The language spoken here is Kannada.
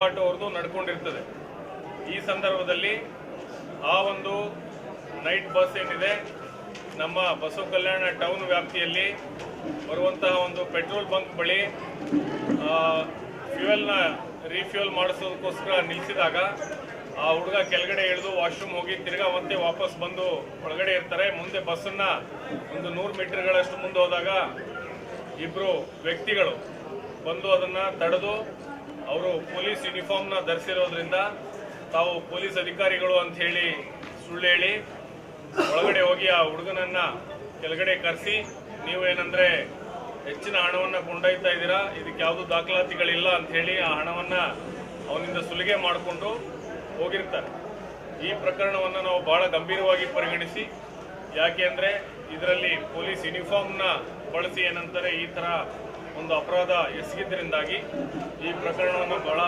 ಅವ್ರದ್ದು ನಡ್ಕೊಂಡಿರ್ತದೆ. ಈ ಸಂದರ್ಭದಲ್ಲಿ ಆ ಒಂದು ನೈಟ್ ಬಸ್ ಏನಿದೆ ನಮ್ಮ ಬಸವ ಕಲ್ಯಾಣ ಟೌನ್ ವ್ಯಾಪ್ತಿಯಲ್ಲಿ ಬರುವಂತಹ ಒಂದು ಪೆಟ್ರೋಲ್ ಬಂಕ್ ಬಳಿ ಫ್ಯೂಯಲ್ನ ರೀಫ್ಯೂಯಲ್ ಮಾಡಿಸೋದಕ್ಕೋಸ್ಕರ ನಿಲ್ಲಿಸಿದಾಗ ಆ ಹುಡುಗ ಕೆಳಗಡೆ ಇಳಿದು ವಾಶ್ರೂಮ್ ಹೋಗಿ ತಿರ್ಗಾ ಮತ್ತೆ ವಾಪಸ್ ಬಂದು ಒಳಗಡೆ ಇರ್ತಾರೆ. ಮುಂದೆ ಬಸ್ಸನ್ನು ಒಂದು 100 ಮೀಟರ್ಗಳಷ್ಟು ಮುಂದೆ ಹೋದಾಗ ಇಬ್ಬರು ವ್ಯಕ್ತಿಗಳು ಬಂದು ಅದನ್ನು ತಡೆದು ಅವರು ಪೊಲೀಸ್ ಯೂನಿಫಾರ್ಮ್ನ ಧರಿಸಿರೋದ್ರಿಂದ ತಾವು ಪೊಲೀಸ್ ಅಧಿಕಾರಿಗಳು ಅಂತ ಹೇಳಿ ಸುಳ್ಳು ಹೇಳಿ ಒಳಗಡೆ ಹೋಗಿ ಆ ಹುಡುಗನನ್ನ ಕೆಳಗಡೆ ಕರೆಸಿ ನೀವೇನಂದ್ರೆ ಹೆಚ್ಚಿನ ಹಣವನ್ನು ಕೊಂಡೊಯ್ತಾ ಇದ್ದೀರಾ, ಇದಕ್ಕೆ ಯಾವುದು ದಾಖಲಾತಿಗಳಿಲ್ಲ ಅಂತ ಹೇಳಿ ಆ ಹಣವನ್ನು ಅವನಿಂದ ಸುಲಿಗೆ ಮಾಡಿಕೊಂಡು ಹೋಗಿರ್ತಾರೆ. ಈ ಪ್ರಕರಣವನ್ನು ನಾವು ಬಹಳ ಗಂಭೀರವಾಗಿ ಪರಿಗಣಿಸಿ, ಯಾಕೆ ಅಂದರೆ ಇದರಲ್ಲಿ ಪೊಲೀಸ್ ಯೂನಿಫಾರ್ಮ್ನ ಬಳಸಿ ಏನಂತಾರೆ ಈ ಥರ ಒಂದು ಅಪರಾಧ ಎಸಗಿದ್ದರಿಂದಾಗಿ ಈ ಪ್ರಕರಣವನ್ನು ಬಹಳ